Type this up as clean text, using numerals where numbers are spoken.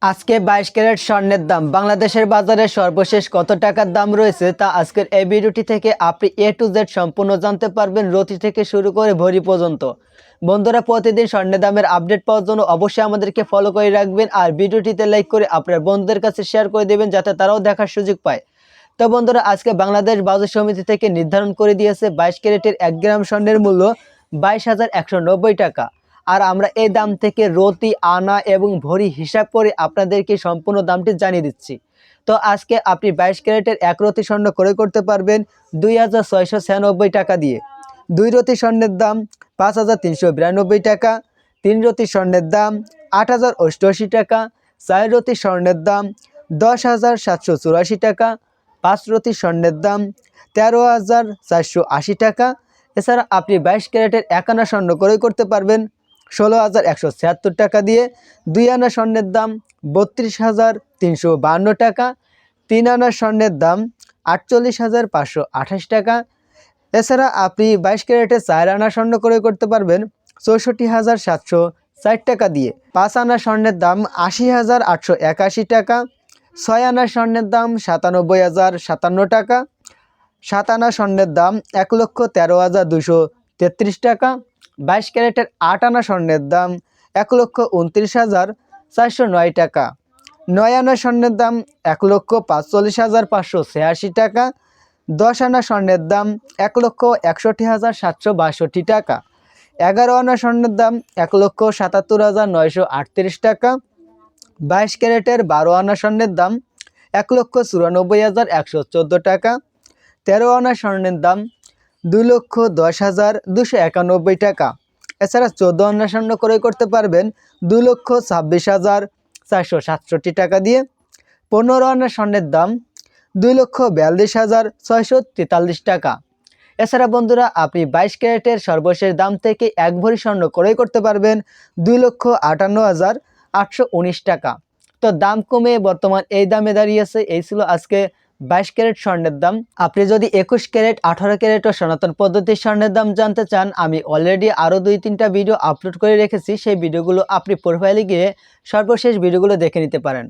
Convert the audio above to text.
আজকে 22 ক্যারেট স্বর্ণের দাম বাংলাদেশের বাজারে সর্বশেষ কত টাকার দাম রয়েছে তা আজকের এই ভিডিওটি থেকে আপনি এ টু জেড সম্পূর্ণ জানতে পারবেন, রতি থেকে শুরু করে ভরি পর্যন্ত। বন্ধুরা, প্রতিদিন স্বর্ণের দামের আপডেট পাওয়ার জন্য অবশ্যই আমাদেরকে ফলো করে রাখবেন আর ভিডিওটিতে লাইক করে আপনার বন্ধুদের কাছে শেয়ার করে দেবেন যাতে তারাও দেখার সুযোগ পায়। তো বন্ধুরা, আজকে বাংলাদেশ বাজার সমিতি থেকে নির্ধারণ করে দিয়েছে 22 ক্যারেটের 1 গ্রাম স্বর্ণের মূল্য 22,190 টাকা। আর আমরা এই দাম থেকে রতি, আনা এবং ভরি হিসাব করে আপনাদেরকে সম্পূর্ণ দামটি জানিয়ে দিচ্ছি। তো আজকে আপনি 22 ক্যারেটের 1 রতি স্বর্ণ ক্রয় করতে পারবেন 2,696 টাকা দিয়ে। 2 রতি স্বর্ণের দাম 5,392 টাকা। 3 রতি স্বর্ণের দাম 8,088 টাকা। 4 রতি স্বর্ণের দাম 10,784 টাকা। 5 রতি স্বর্ণের দাম 13,480 টাকা। এছাড়া আপনি 22 ক্যারেটের 1 আনা স্বর্ণ ক্রয় করতে পারবেন 16,176 টাকা দিয়ে। 2 আনা স্বর্ণের দাম 32,352 টাকা। 3 আনা স্বর্ণের দাম 48,528 টাকা। এছাড়া আপনি 22 ক্যারেটের 4 আনা স্বর্ণ ক্রয় করতে পারবেন 64,760 টাকা দিয়ে। 5 আনা স্বর্ণের দাম 80,881 টাকা। 6 আনা স্বর্ণের দাম 97,057 টাকা। 7 আনা স্বর্ণের দাম 1,13,233 টাকা। 22 ক্যারেটের 8 আনা স্বর্ণের দাম 1,29,409 টাকা। 9 আনা স্বর্ণের দাম 1,45,586 টাকা। 10 আনা স্বর্ণের দাম 1,61,762 টাকা। 11 আনা স্বর্ণের দাম 1,77,938 টাকা। 22 ক্যারেটের 12 আনা স্বর্ণের দাম 1,94,114 টাকা। 13 আনা স্বর্ণের দাম 2,10,291 টাকা। এছাড়া 14 আনা স্বর্ণ ক্রয় করতে পারবেন 2,26,467 টাকা দিয়ে। 15 আনা স্বর্ণের দাম 2,42,643 টাকা। এছাড়া বন্ধুরা, আপনি 22 ক্যারেটের সর্বশেষ দাম থেকে 1 ভরি স্বর্ণ ক্রয় করতে পারবেন 2,58,819 টাকা। তো দাম কমে বর্তমান এই দামে দাঁড়িয়েছে। এই ছিল আজকে 22 ক্যারেট স্বর্ণের দাম। আপনি যদি 21 ক্যারেট, 18 ক্যারেট ও সনাতন পদ্ধতির স্বর্ণের দাম জানতে চান, আমি অলরেডি আরও 2-3টা ভিডিও আপলোড করে রেখেছি। সেই ভিডিওগুলো আপনি প্রোফাইলে গিয়ে সর্বশেষ ভিডিওগুলো দেখে নিতে পারেন।